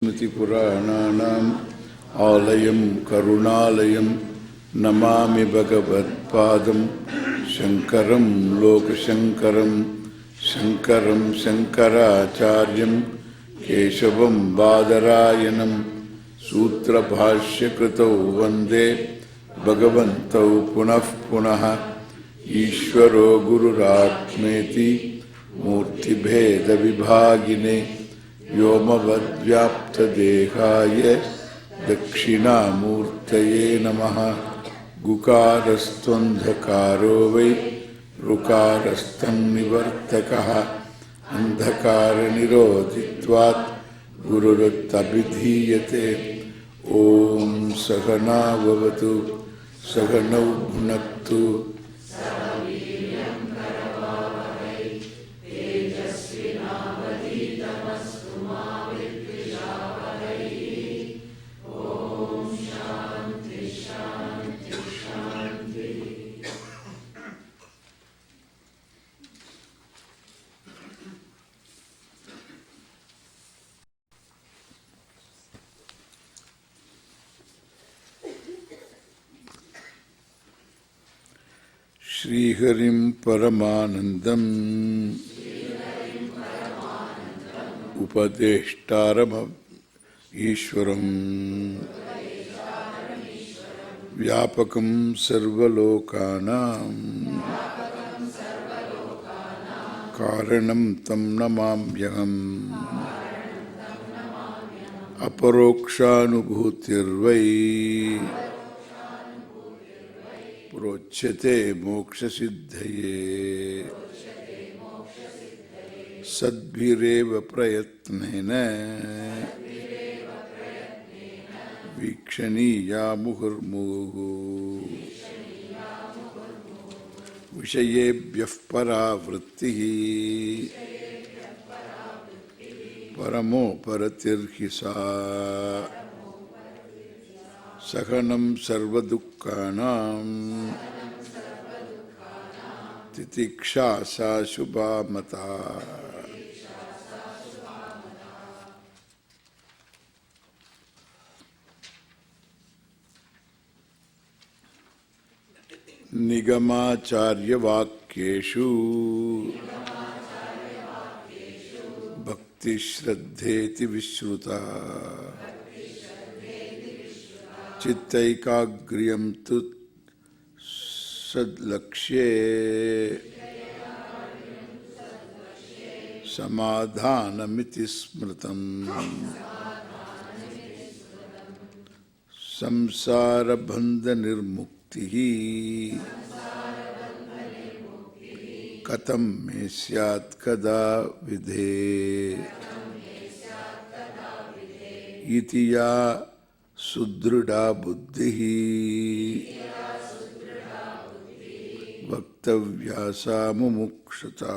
स्मृतिपुराणानाम् आलयं करुणालयं नमामि भगवत्पादं शङ्करं लोकशङ्करं शङ्करं शङ्कराचार्यं केशवं बादरायणं सूत्रभाष्यकृतौ वन्दे भगवन्तौ पुनः पुनः ईश्वरो गुरुरात्मेति मूर्तिभेदविभागिने व्योमवद्व्याप्तदेहाय दक्षिणामूर्तये नमः। गुकारस्त्वन्धकारो वै ऋकारस्तं निवर्तकः अन्धकारनिरोधित्वात् गुरुरत्तभिधीयते। ॐ सहना भवतु सहनौ भुनक्तु श्रीहरिं परमानन्दम् उपदेष्टारमीश्वरम् व्यापकं सर्वलोकानां कारणं तं नमाम्यहम्। aparokṣānubhūtirvai procyate mokṣasiddhaye sadbhireṣā prayatnena vīkṣaṇīyā muhurmuhuḥ viṣayebhyah paravrittiḥ paramoparatiṛhisā sahanam sarvadukkānaṃ titikṣā sā shubhā matā. Nigamācārya vākyeshu bhakti śraddheti viṣrutā chittaikāgriyam tu sadlakṣye samādhanamiti smritam samsāra bandha nirmuktihi katam me syāt kada vidhe iti ya sudrida buddhihi vaktavyasa mumukṣata.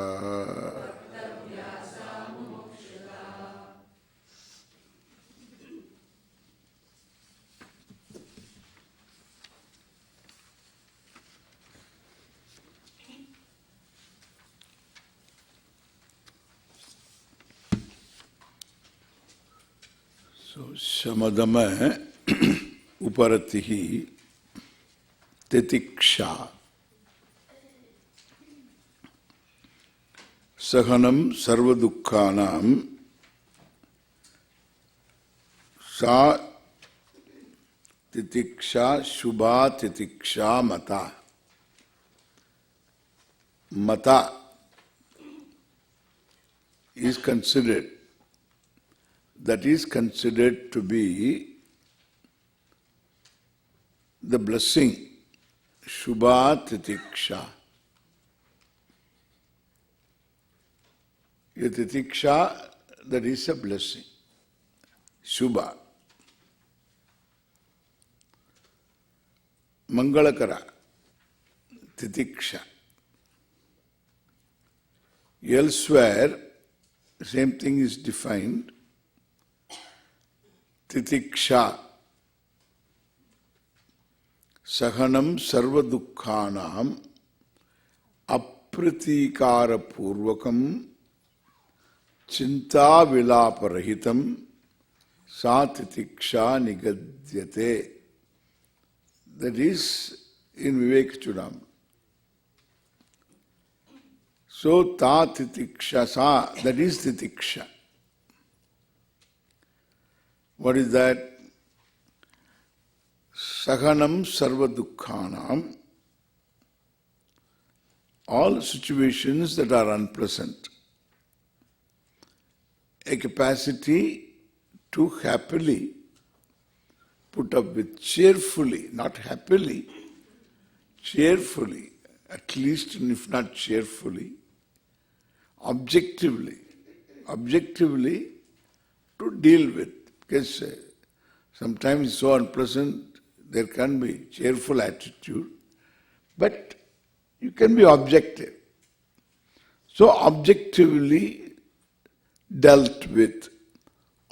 So, shamadama uparatihi titiksha sahanam sarvadukkānaṃ sa titiksha shubha titiksha mata. Mata is considered, that is considered to be the blessing, Shubha Titiksha. A Titiksha, that is a blessing, Shubha. Mangalakara, Titiksha. Elsewhere, the same thing is defined. Titiksha sahanam sarvadukkānaṃ apratīkāra purvakam Chinta vilaparahitam sa titiksha nigadyate. That is in Vivekachudam. So ta titiksha sa, that is titiksha. What is that? Sahanam sarva dukkhanam. All situations that are unpleasant. A capacity to happily put up with, cheerfully, not happily, cheerfully, at least if not cheerfully, objectively to deal with. Because sometimes it's so unpleasant, there can be cheerful attitude, but you can be objective. So objectively dealt with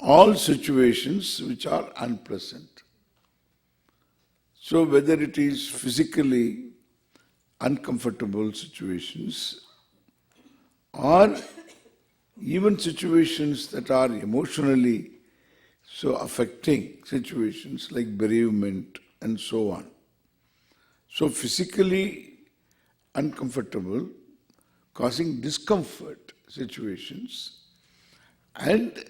all situations which are unpleasant. So whether it is physically uncomfortable situations or even situations that are emotionally so affecting situations like bereavement and so on. So physically uncomfortable, causing discomfort situations, and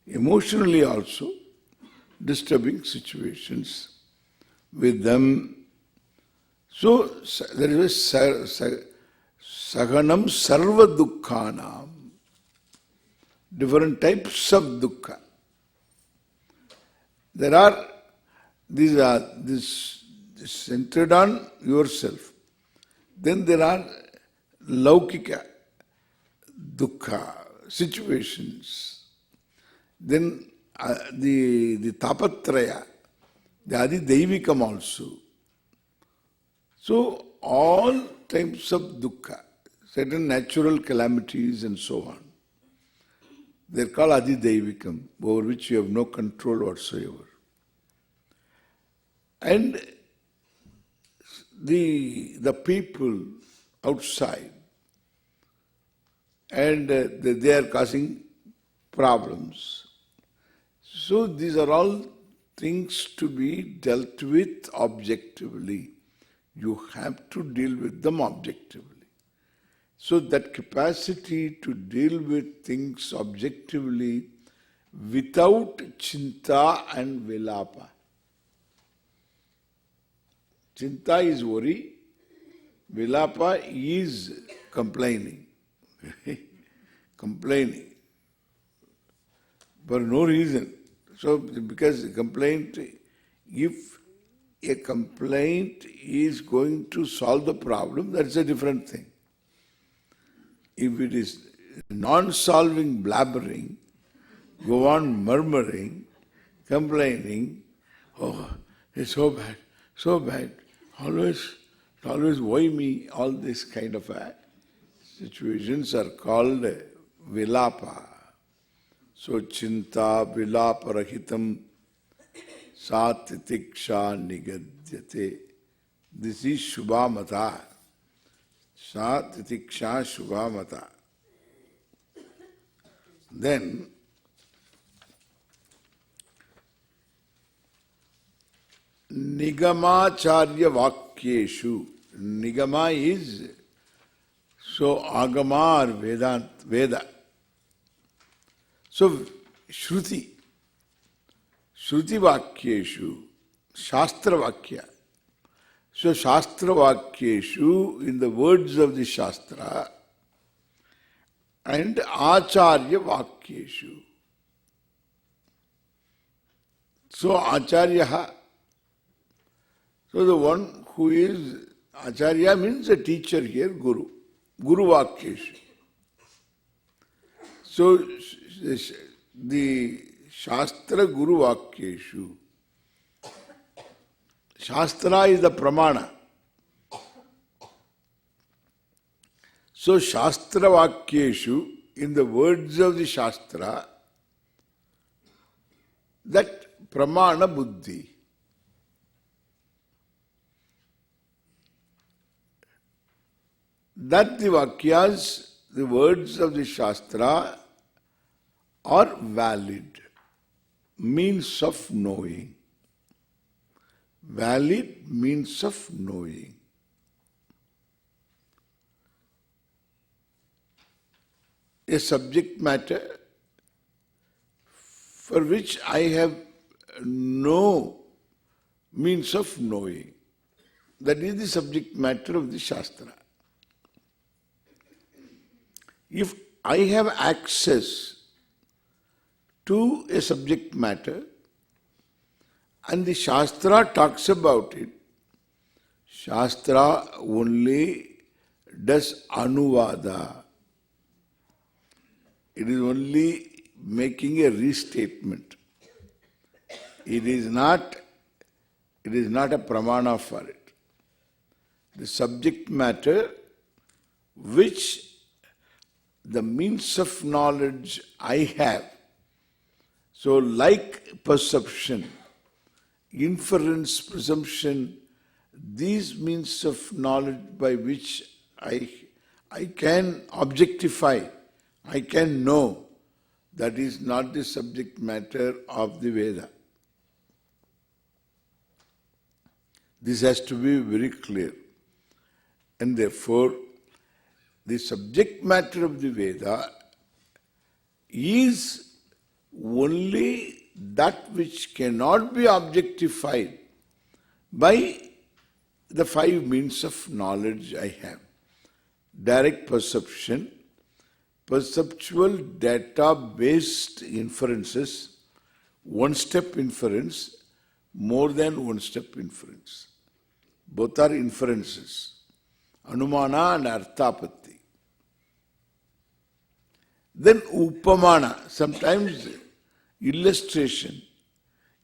emotionally also disturbing situations with them. So there is a sahanam sarva dukkhanam, different types of dukkha. There are this centered on yourself. Then there are laukika dukkha situations. Then the tapatraya, the adi daivikam also. So all types of dukkha, certain natural calamities and so on, they're called adi daivikam, over which you have no control whatsoever. And the people outside, and they are causing problems. So these are all things to be dealt with objectively. You have to deal with them objectively. So that capacity to deal with things objectively without chinta and vilapa. Chinta is worry, vilapa is complaining. Complaining for no reason. So because complaint, if a complaint is going to solve the problem, that's a different thing. If it is non-solving blabbering, go on murmuring, complaining, oh, it's so bad, always why me, all this kind of situations are called vilapa. So chinta vilapa rahitam sa titiksha nigadyate. This is shubhamata. Sa titiksha shubhamata. Then nigamacharya vakyeshu. Nigama is so agama or Veda. So Shruti vakyeshu, Shastra vakya. So Shastra vakyeshu, in the words of the Shastra, and Acharya vakyeshu. So Acharya, so the one who is Acharya means a teacher here, Guru. Guru vakyeshu. So the Shastra Guru vakyeshu. Shastra is the pramana. So Shastra vakyeshu, in the words of the Shastra, that pramana buddhi. That the vakyas, the words of the Shastra, are valid. means of knowing. Valid means of knowing. A subject matter for which I have no means of knowing. That is the subject matter of the Shastra. If I have access to a subject matter and the Shastra talks about it, Shastra only does anuvada. It is only making a restatement. It is not a pramana for it. The subject matter which the means of knowledge I have, so like perception, inference, presumption, these means of knowledge by which I can objectify, I can know, that is not the subject matter of the Veda. This has to be very clear. And therefore, the subject matter of the Veda is only that which cannot be objectified by the five means of knowledge I have. Direct perception, perceptual data-based inferences, one-step inference, more than one-step inference. Both are inferences. Anumana and Arthapatti. Then upamana, sometimes illustration,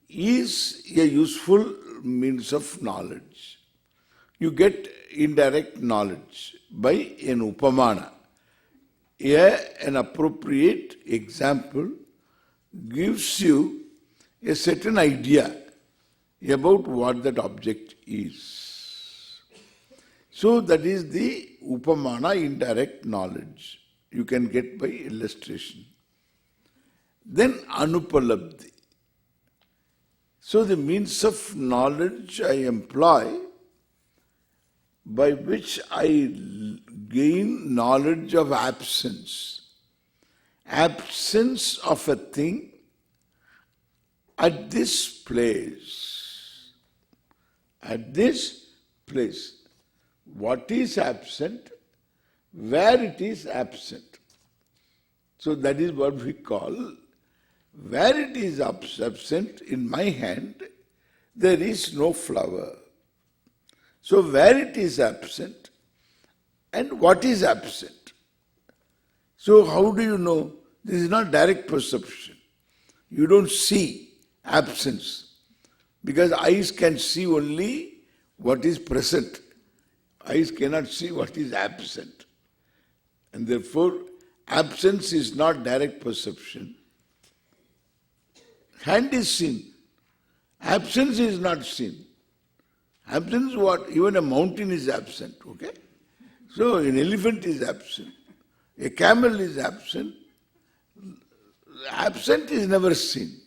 is a useful means of knowledge. You get indirect knowledge by an upamana. An appropriate example gives you a certain idea about what that object is. So that is the upamana, indirect knowledge. You can get by illustration. Then anupalabdhi. So the means of knowledge I employ by which I gain knowledge of absence. Absence of a thing at this place. At this place. What is absent? Where it is absent. So that is what we call, where it is absent in my hand, there is no flower. So where it is absent and what is absent. So how do you know? This is not direct perception. You don't see absence because eyes can see only what is present. Eyes cannot see what is absent. And therefore, absence is not direct perception. Hand is seen. Absence is not seen. Absence what? Even a mountain is absent, okay? So an elephant is absent. A camel is absent. Absent is never seen.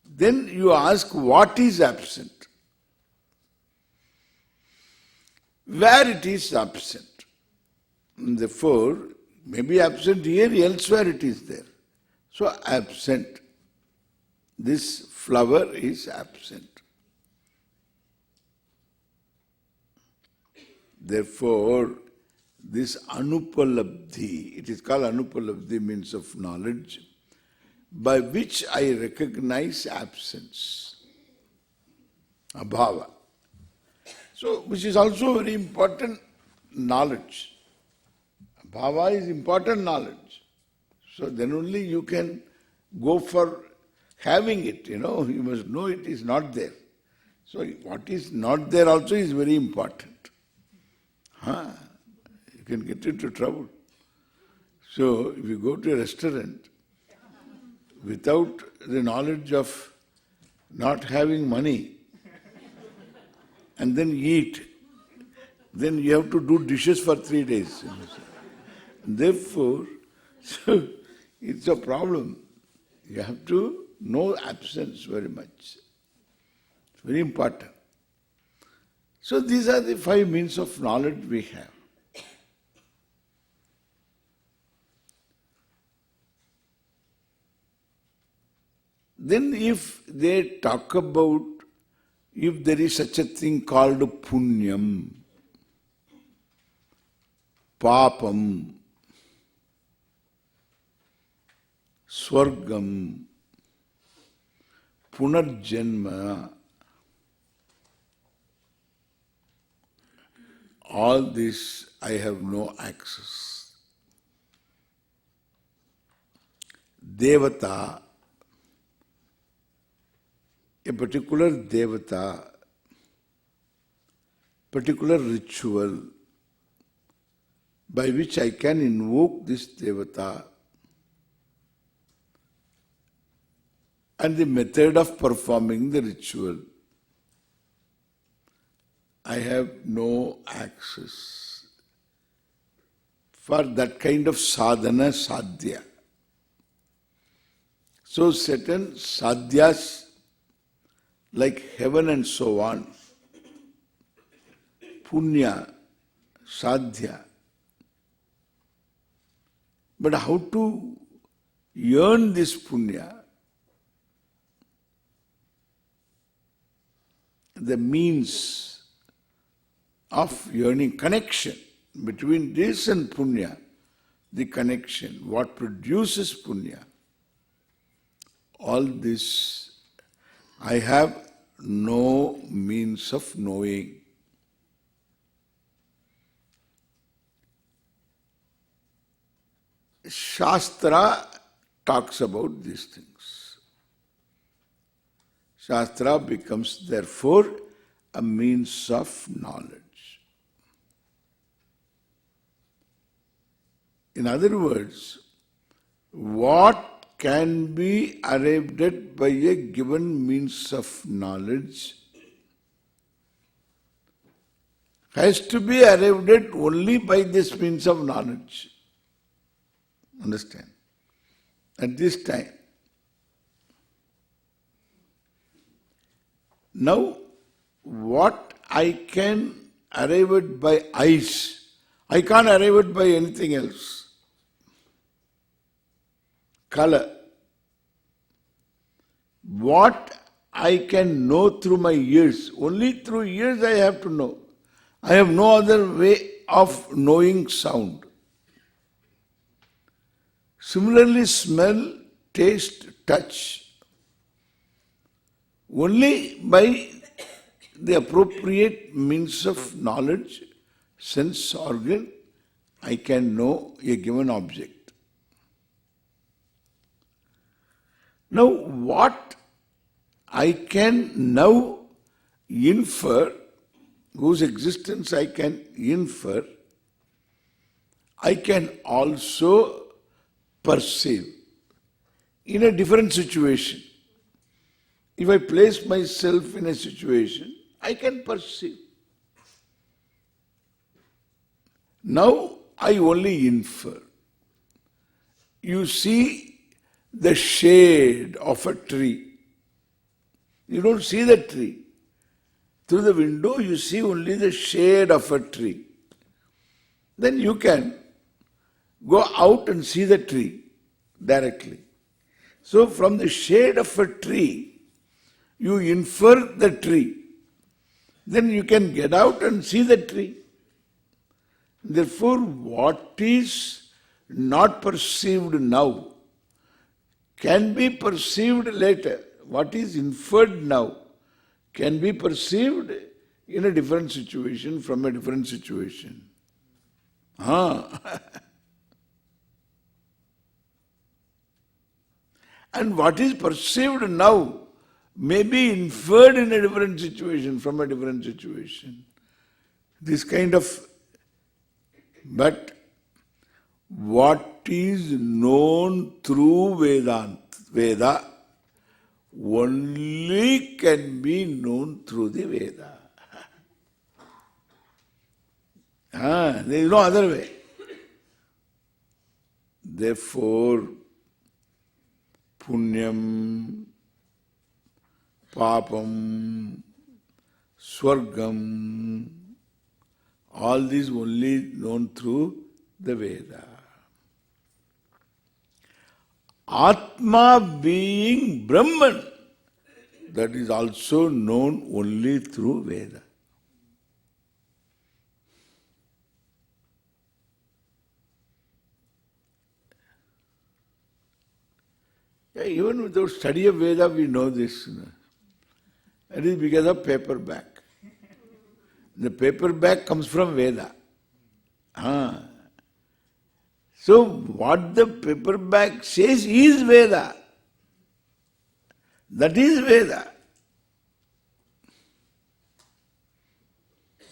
Then you ask, what is absent? Where it is absent. Therefore, maybe absent here, elsewhere it is there. So absent. This flower is absent. Therefore, this anupalabdhi, it is called anupalabdhi, means of knowledge, by which I recognize absence, abhava. So, which is also very important knowledge. Bhava is important knowledge. So then only you can go for having it, you must know it is not there. So what is not there also is very important. You can get into trouble. So if you go to a restaurant without the knowledge of not having money and then eat, then you have to do dishes for 3 days. Therefore, so it's a problem. You have to no absence very much. It's very important. So these are the 5 means of knowledge we have. Then if they talk about, if there is such a thing called punyam, papam, swargam, punarjanma, all this I have no access. Devata, a particular devata, particular ritual by which I can invoke this devata, and the method of performing the ritual, I have no access for that kind of sadhana sadhya. So certain sadhyas like heaven and so on, punya, sadhya. But how to earn this punya? The means of earning, connection between this and punya, the connection, what produces punya, all this I have no means of knowing. Shastra talks about these things. Shastra becomes therefore a means of knowledge. In other words, what can be arrived at by a given means of knowledge has to be arrived at only by this means of knowledge. Understand? At this time. Now, what I can arrive at by eyes, I can't arrive at by anything else. Color. What I can know through my ears, only through ears I have to know. I have no other way of knowing sound. Similarly, smell, taste, touch. Only by the appropriate means of knowledge, sense organ, I can know a given object. Now, what I can now infer, whose existence I can infer, I can also perceive in a different situation. If I place myself in a situation, I can perceive. Now I only infer. You see the shade of a tree. You don't see the tree. Through the window you see only the shade of a tree. Then you can go out and see the tree directly. So from the shade of a tree, you infer the tree. Then you can get out and see the tree. Therefore, what is not perceived now can be perceived later. What is inferred now can be perceived in a different situation, from a different situation. And what is perceived now may be inferred in a different situation, from a different situation. This kind of... But what is known through Veda only can be known through the Veda. There is no other way. Therefore, punyam, papam, swargam, all these only known through the Veda. Atma being Brahman, that is also known only through Veda. Yeah, even without study of Veda, we know this. It is because of paperback. The paperback comes from Veda. So what the paperback says is Veda. That is Veda. It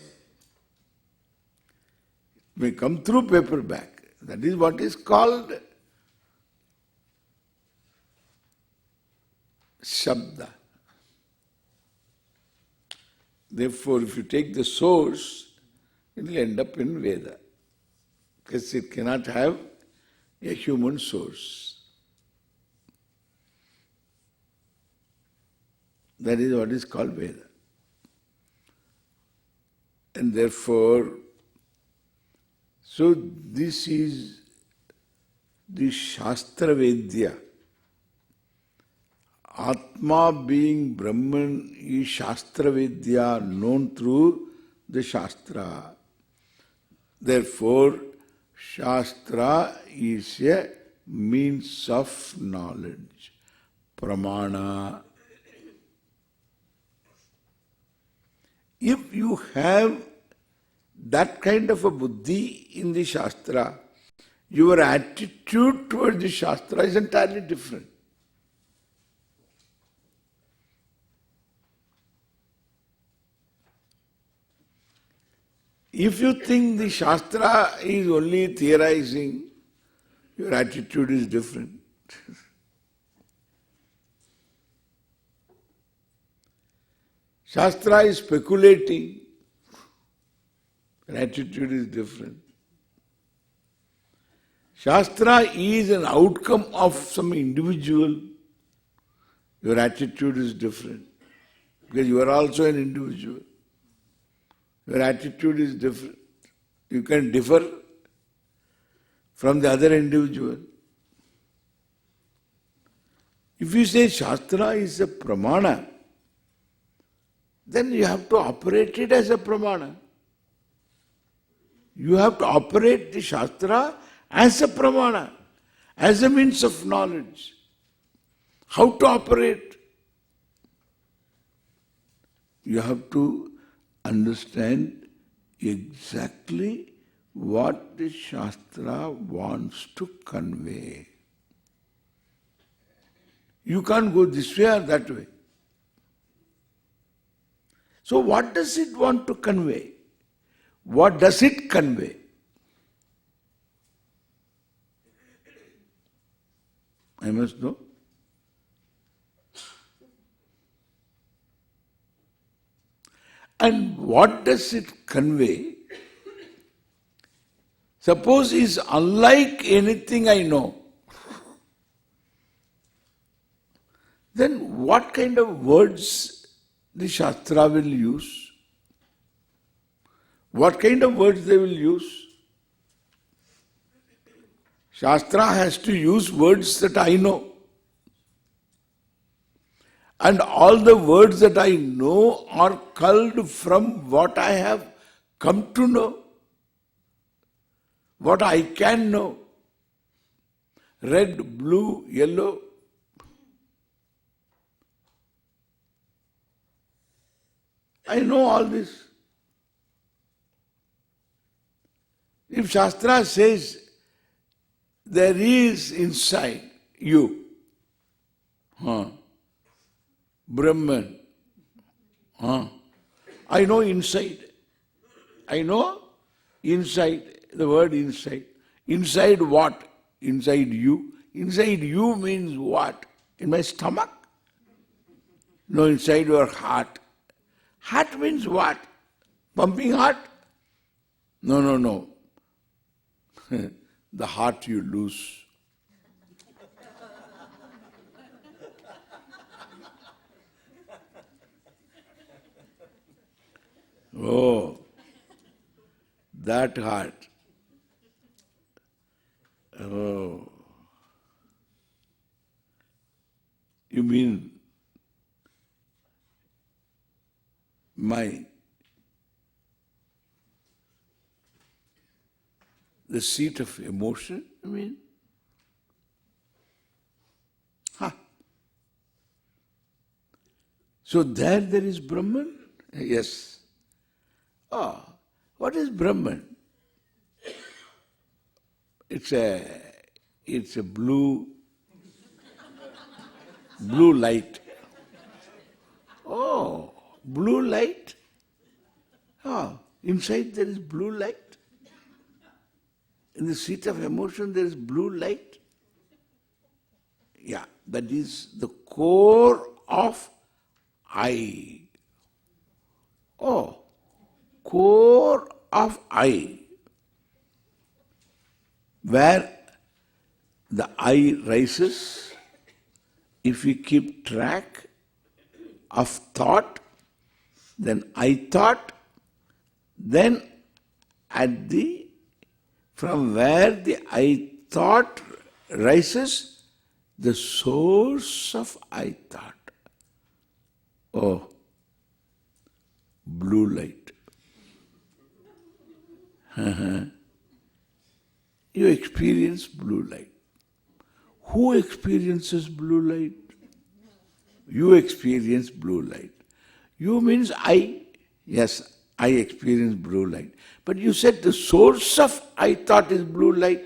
may come through paperback. That is what is called Shabda. Therefore, if you take the source, it will end up in Veda. Because it cannot have a human source. That is what is called Veda. And therefore, so this is the Shastra Vedya. Atma being Brahman is Shastra Vidya, known through the Shastra. Therefore, Shastra is a means of knowledge. Pramana. If you have that kind of a buddhi in the Shastra, your attitude towards the Shastra is entirely different. If you think the Shastra is only theorizing, your attitude is different. Shastra is speculating, your attitude is different. Shastra is an outcome of some individual, your attitude is different. Because you are also an individual. Your attitude is different. You can differ from the other individual. If you say Shastra is a pramana, then you have to operate it as a pramana. You have to operate the Shastra as a pramana, as a means of knowledge. How to operate? You have to understand exactly what the Shastra wants to convey. You can't go this way or that way. So what does it want to convey? What does it convey? I must know. And what does it convey? Suppose is unlike anything I know. Then what kind of words the Shastra will use? What kind of words they will use? Shastra has to use words that I know. And all the words that I know are culled from what I have come to know, what I can know. Red, blue, yellow. I know all this. If Shastra says there is inside you, Brahman, I know inside. I know inside, the word inside. Inside what? Inside you. Inside you means what? In my stomach? No, inside your heart. Heart means what? Pumping heart? No. The heart you lose. Oh, that heart. Oh. You mean the seat of emotion, you mean? So there is Brahman? Yes. What is Brahman? It's a blue light. Oh, blue light? Inside there is blue light? In the seat of emotion there is blue light? Yeah, that is the core of I. Oh, core of I. Where the I rises, if we keep track of thought, then I thought, then from where the I thought rises, the source of I thought. Oh, blue light. You experience blue light. Who experiences blue light? You experience blue light. You means I. Yes, I experience blue light. But you said the source of I thought is blue light.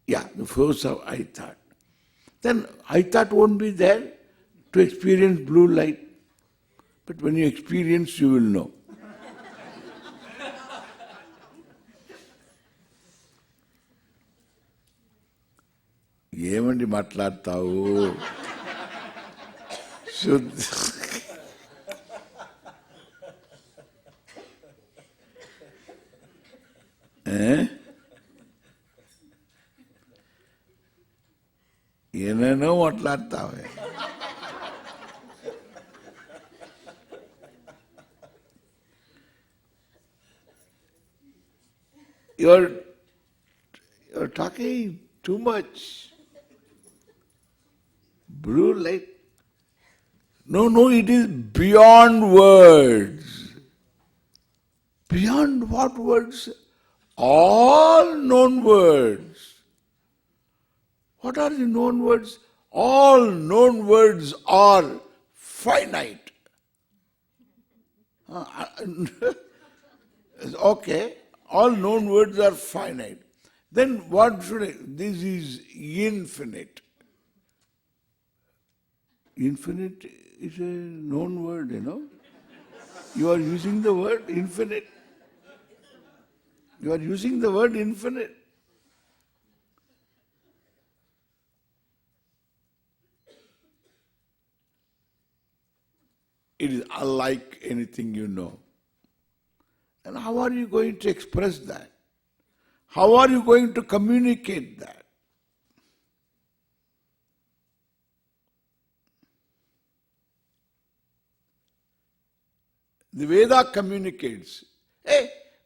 Yeah, the source of I thought. Then I thought won't be there to experience blue light. But when you experience, you will know. ఏమండి మాట్లాడతావు? ఏనేనో మాట్లాడతావే. You're talking too much. Blue light. No, it is beyond words. Beyond what words? All known words. What are the known words? All known words are finite. Okay, all known words are finite. Then what should I? This is infinite. Infinite is a known word, you know. You are using the word infinite. You are using the word infinite. It is unlike anything you know. And how are you going to express that? How are you going to communicate that? The Veda communicates.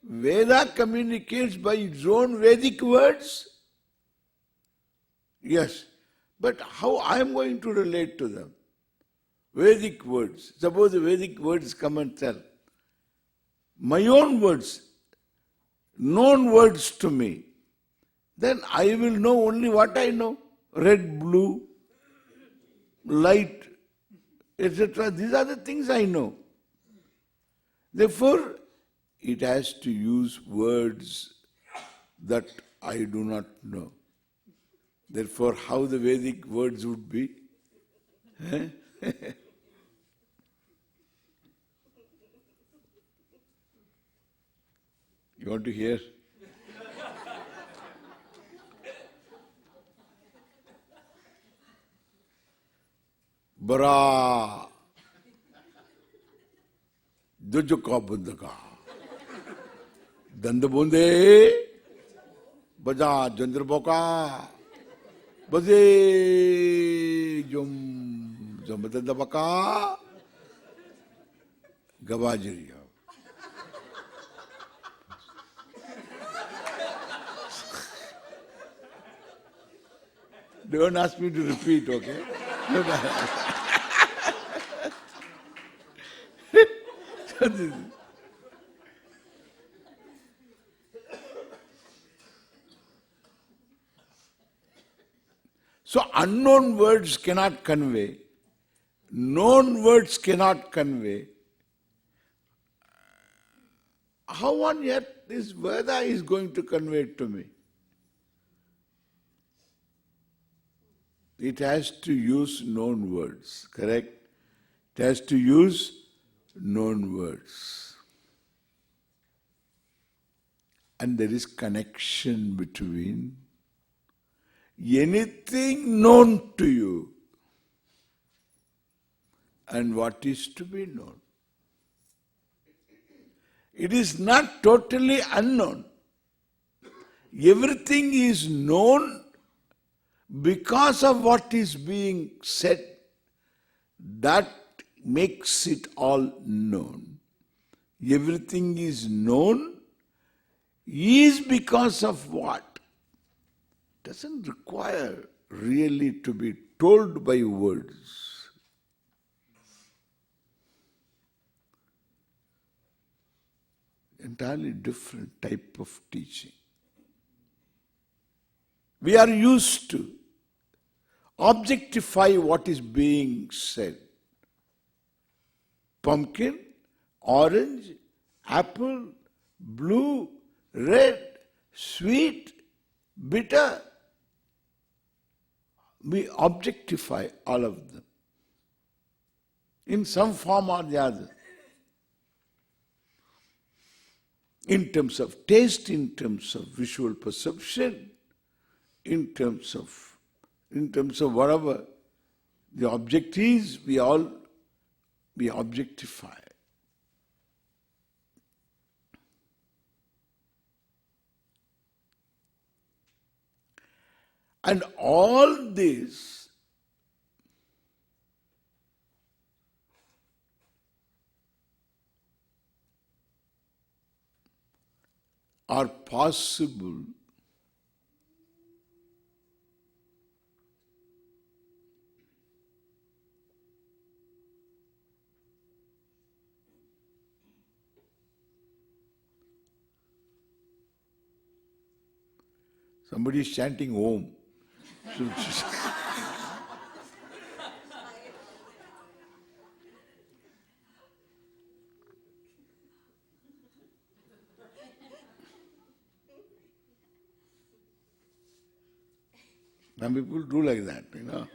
Veda communicates by its own Vedic words? Yes. But how I am going to relate to them? Vedic words. Suppose the Vedic words come and tell. My own words, known words to me. Then I will know only what I know. Red, blue, light, etc. These are the things I know. Therefore, it has to use words that I do not know. Therefore, how the Vedic words would be? You want to hear? Bara Dujuka Buddhaka Dandabunde Baja Jandraboka Baze Jum Jamadandabaka Gavajiriya. Don't ask me to repeat, okay? So so unknown words cannot convey, known words cannot convey. How on earth this Veda is going to convey it to me? It has to use known words, correct? It has to use known words. And there is connection between anything known to you and what is to be known. It is not totally unknown. Everything is known because of what is being said. That makes it all known. Everything is known is because of what? Doesn't require really to be told by words. Entirely different type of teaching. We are used to objectify what is being said. Pumpkin, orange, apple, blue, red, sweet, bitter. We objectify all of them in some form or the other. In terms of taste, in terms of visual perception, in terms of whatever the object is, we objectify. And all this are possible somebody is chanting Om. Some people do like that, you know.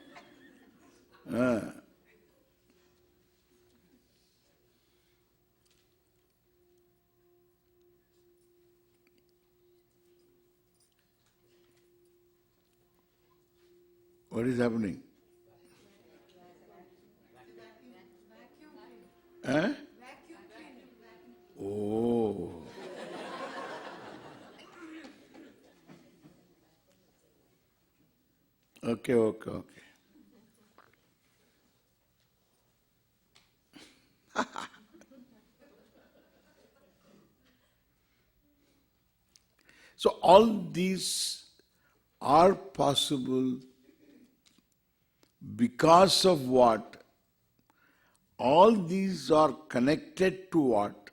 What is happening? Huh? Oh. Okay. So all these are possible because of what? All these are connected to what?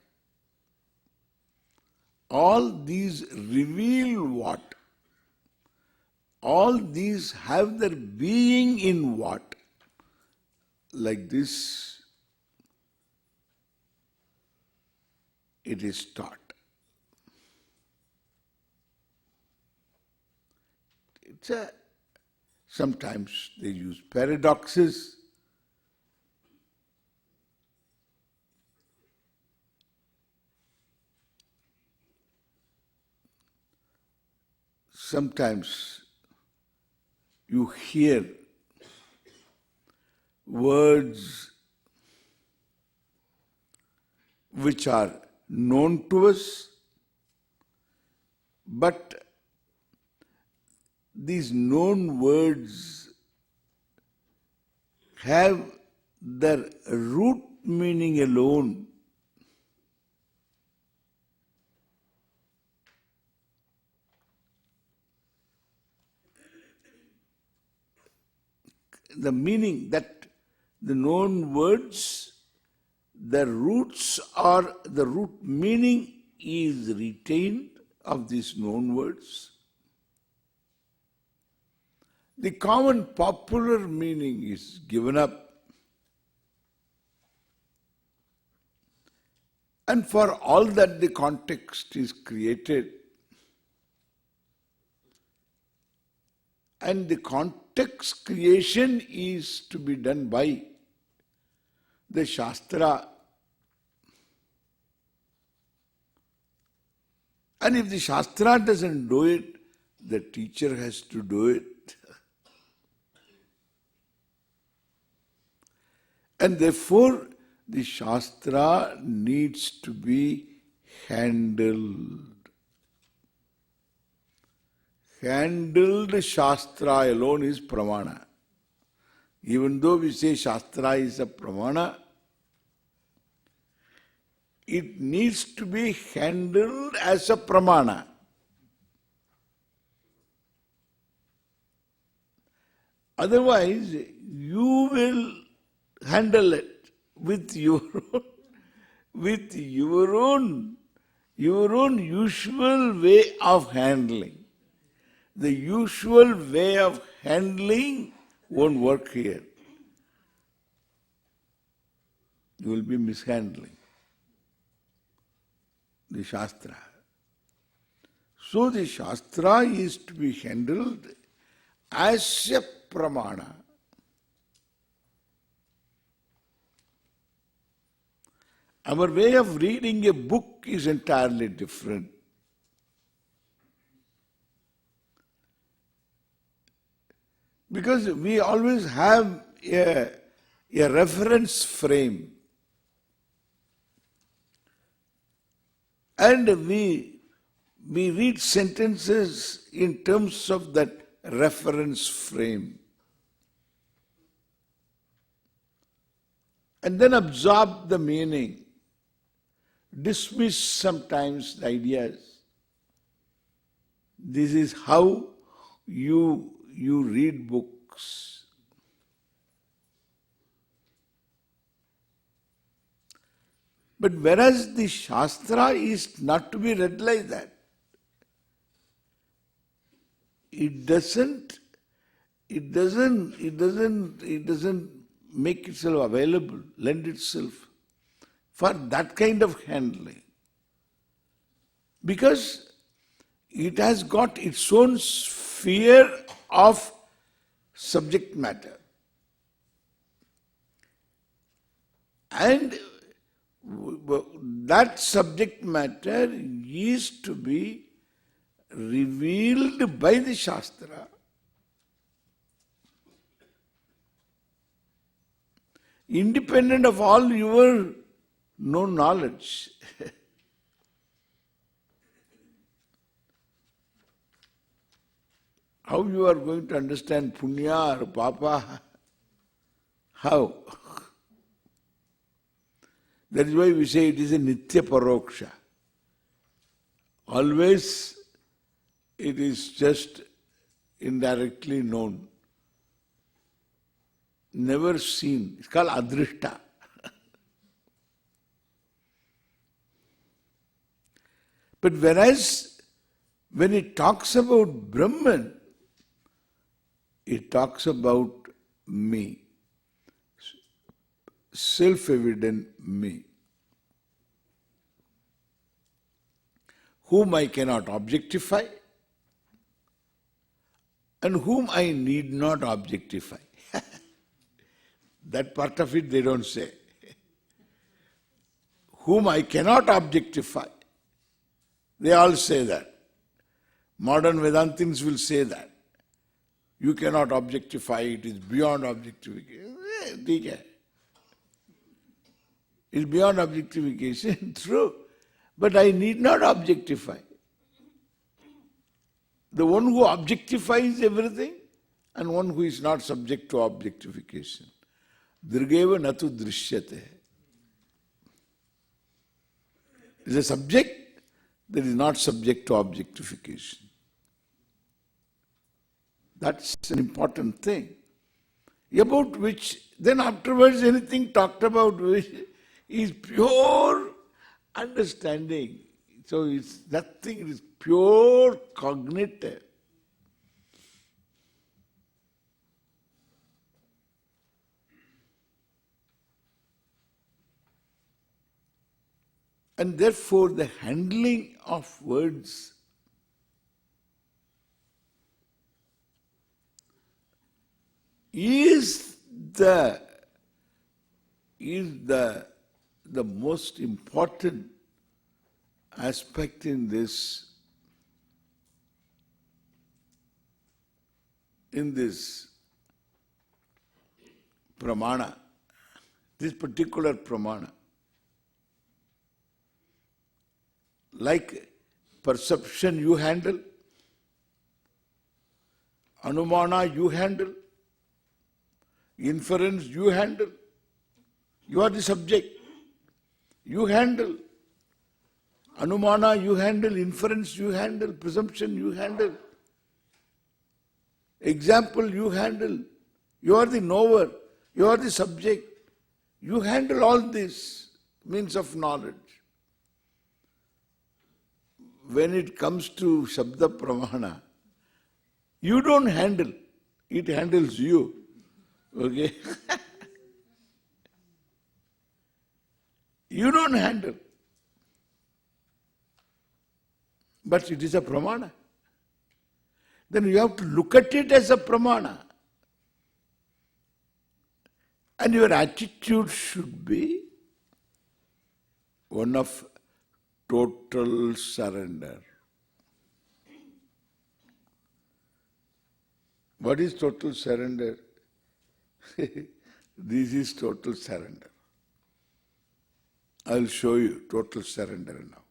All these reveal what? All these have their being in what? Like this, it is taught. Sometimes they use paradoxes. Sometimes you hear words which are known to us, but these known words have their root meaning alone. the meaning that the known words, the roots or the root meaning is retained of these known words. The common popular meaning is given up. And for all that the context is created, and the context creation is to be done by the Shastra. And if the Shastra doesn't do it, the teacher has to do it. And therefore, the Shastra needs to be handled. Handled Shastra alone is pramana. Even though we say Shastra is a pramana, it needs to be handled as a pramana. Otherwise, you will handle it with your own usual way of handling. The usual way of handling won't work here. You will be mishandling the Shastra. So the Shastra is to be handled as a pramana. Our way of reading a book is entirely different. Because we always have a reference frame. And we read sentences in terms of that reference frame. And then absorb the meaning. Dismiss sometimes the ideas. This is how you read books. But whereas the Shastra is not to be read like that, it doesn't make itself available, lend itself for that kind of handling. Because it has got its own sphere of subject matter. And that subject matter is to be revealed by the Shastra. Independent of all your known knowledge. How you are going to understand punya or papa? How? That is why we say it is a nitya paroksha. Always it is just indirectly known. Never seen. It's called adrishta. But whereas when it talks about Brahman, it talks about me, self-evident me, whom I cannot objectify and whom I need not objectify. That part of it they don't say. Whom I cannot objectify. They all say that. Modern Vedantins will say that. You cannot objectify, it is beyond objectification. It's beyond objectification, true. But I need not objectify. The one who objectifies everything and one who is not subject to objectification. Dirgeva natu drishyate. Is a subject that is not subject to objectification. That's an important thing. about which, then afterwards anything talked about which is pure understanding. So it's nothing, it is pure cognitive. And therefore the handling of words is the most important aspect in this pramana, this particular pramana. Like perception you handle, anumana you handle, inference you handle. You are the subject. You handle. Anumana you handle, inference you handle, presumption you handle. Example you handle. You are the knower. You are the subject. You handle all this means of knowledge. When it comes to Shabda Pramana, you don't handle. It handles you. Okay? You don't handle. But it is a pramana. Then you have to look at it as a pramana. And your attitude should be one of total surrender. What is total surrender? This is total surrender. I'll show you total surrender now.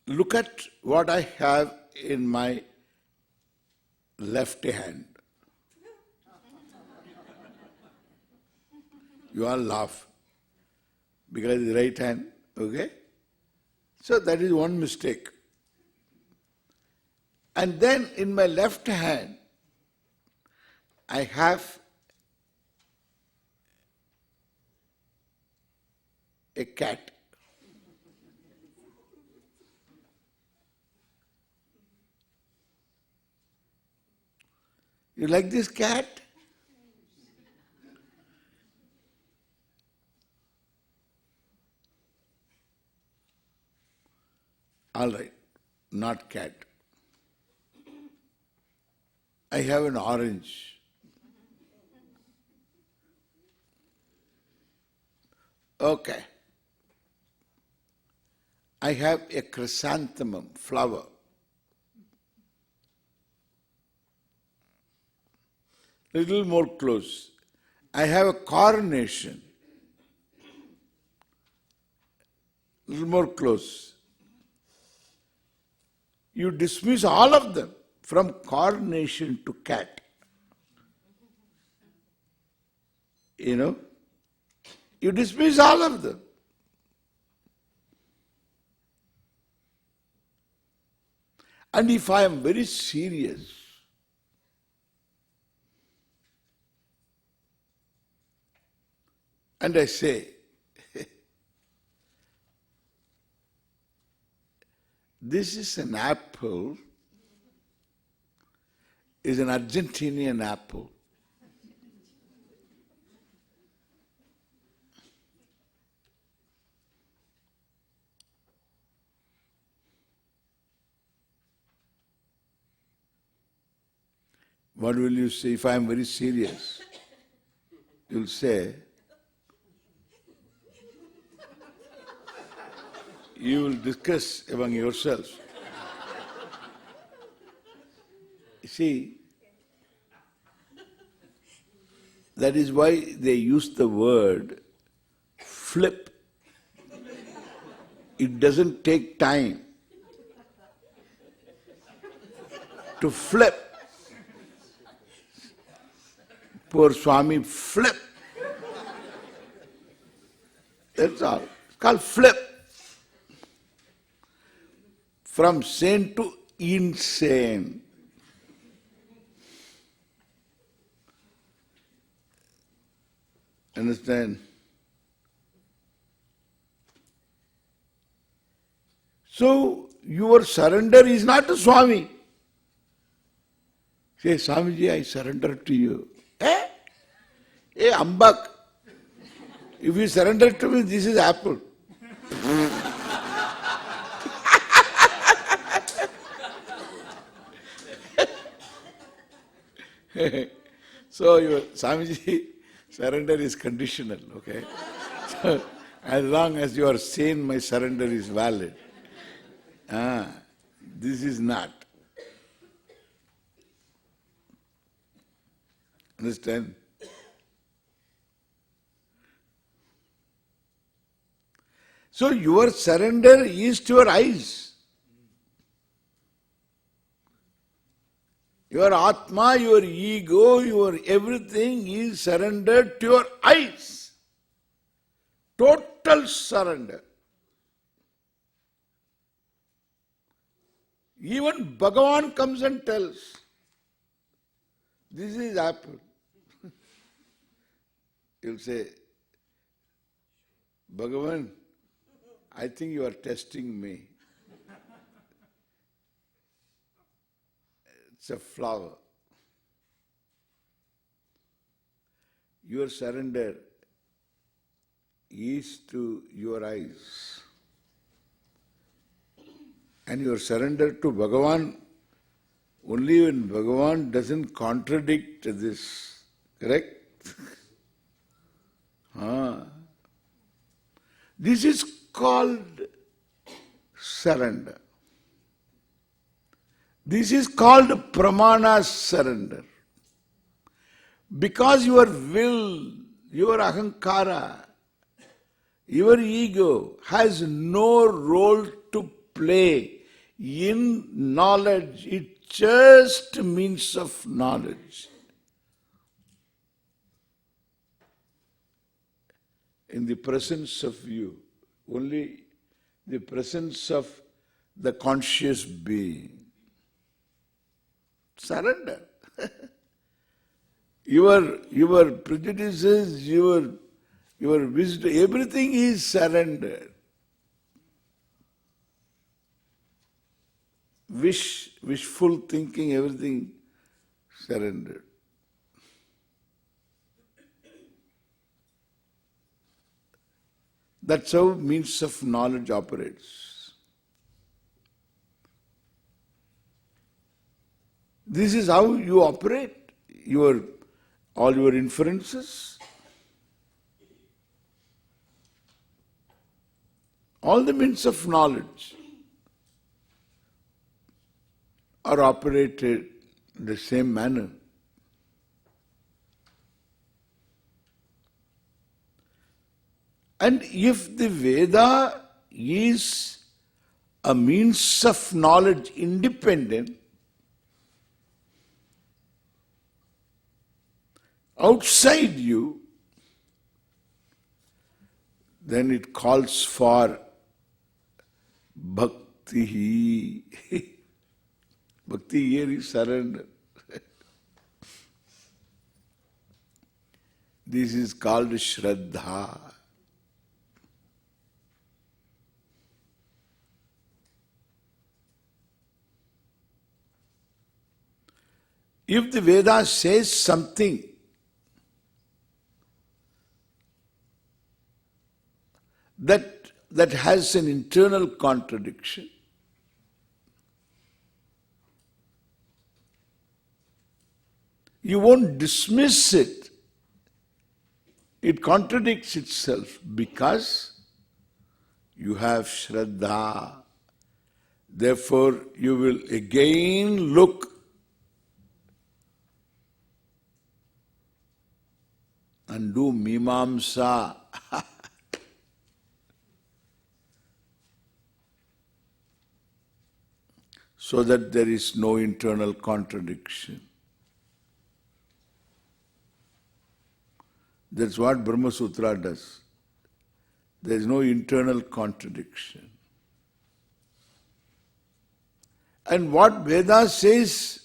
Look at what I have in my left hand. You all laugh because it's right hand, okay? So that is one mistake. And then in my left hand, I have a cat. You like this cat? All right, not cat. I have an orange. Okay. I have a chrysanthemum flower. Little more close. I have a coronation. Little more close. You dismiss all of them from coronation to cat. You know? You dismiss all of them. And if I am very serious, and I say, this is an apple, is an Argentinian apple. What will you say if I am very serious? You'll say, you will discuss among yourselves. See, that is why they use the word flip. It doesn't take time to flip. Poor Swami flip. That's all. It's called flip. From saint to insane. Understand? So, your surrender is not to Swami. Say, Swamiji, I surrender to you. Eh? Hey, Ambak, if you surrender to me, this is apple. So your Swamiji, surrender is conditional, okay? So, as long as you are sane, my surrender is valid. This is not. Understand? So your surrender is to your eyes. Your Atma, your ego, your everything is surrendered to your eyes. Total surrender. Even Bhagavan comes and tells, this is apple. You'll say, Bhagavan, I think you are testing me. It's a flower. Your surrender is to your eyes. And your surrender to Bhagavan only when Bhagavan doesn't contradict this. Correct? This is called surrender. This is called pramana surrender. Because your will, your ahankara, your ego has no role to play in knowledge. It just means of knowledge. In the presence of you, only the presence of the conscious being. Surrender. Your prejudices, your wisdom, everything is surrendered. Wishful thinking, everything surrendered. That's how means of knowledge operates. This is how you operate all your inferences. All the means of knowledge are operated in the same manner. And if the Veda is a means of knowledge independent, outside you, then it calls for bhakti. Bhakti here is surrender. This is called Shraddha. If the Veda says something that has an internal contradiction, you won't dismiss it. It contradicts itself because you have Shraddha. Therefore, you will again look and do mimamsa. So that there is no internal contradiction. That's what Brahma Sutra does. There is no internal contradiction. And what Veda says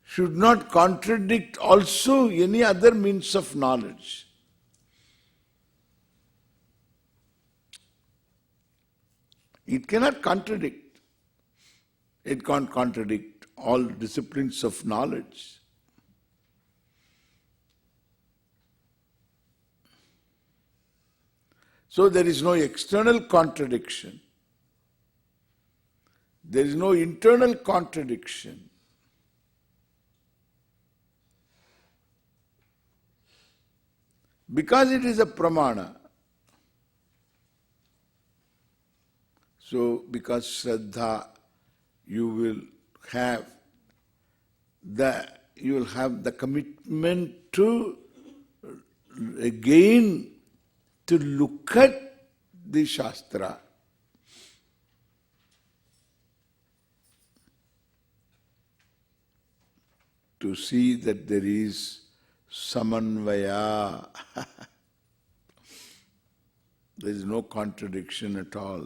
should not contradict also any other means of knowledge. It cannot contradict. It can't contradict all disciplines of knowledge. So there is no external contradiction. There is no internal contradiction. Because it is a pramana. So because Shraddha, you will have the commitment to again to look at the Shastra. To see that there is samanvaya. There is no contradiction at all.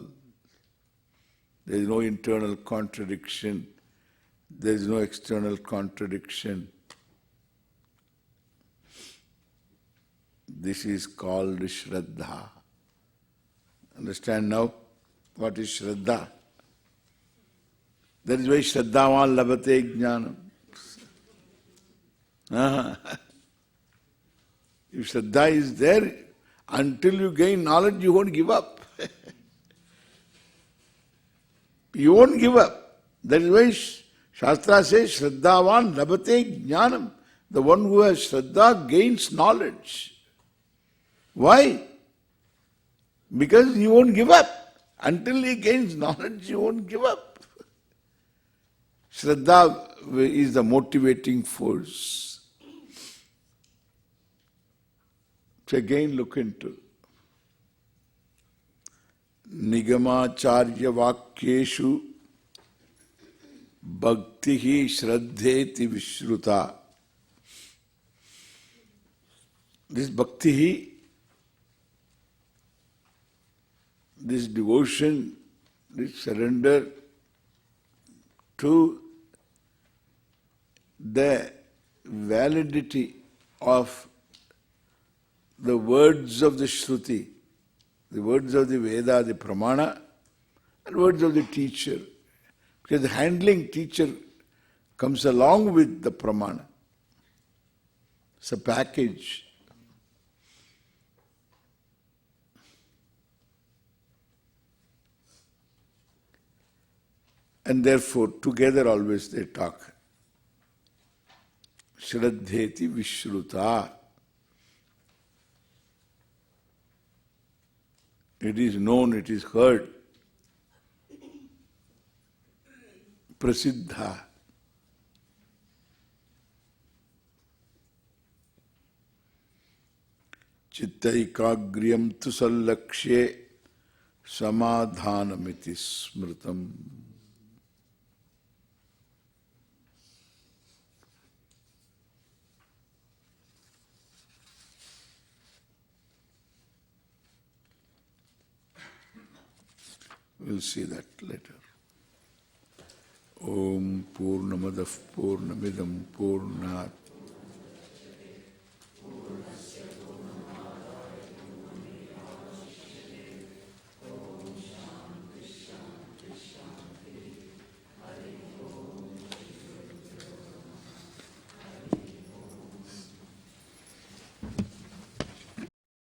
There is no internal contradiction. There is no external contradiction. This is called Shraddha. Understand now what is Shraddha? That is why Shraddhavan labhate jnanam. If Shraddha is there, until you gain knowledge, you won't give up. You won't give up. That is why Shastra says, Shraddhavan labhate jnanam. The one who has Shraddha gains knowledge. Why? Because he won't give up. Until he gains knowledge, he won't give up. Shraddha is the motivating force. So again look into Nigamacharya Vakyeshu Bhaktihi Shraddheti Vishruta. This Bhaktihi, this devotion, this surrender to the validity of the words of the Shruti, the words of the Veda, the Pramana, and words of the teacher. Because the handling teacher comes along with the Pramana. It's a package. And therefore, together always they talk. Shraddheti Vishruta. It is known, it is heard. Prasiddha. Chittaikagriyam tu sallakshe samadhanamiti smritam. We'll see that later. Om Purnamadav Purnamidam Purnat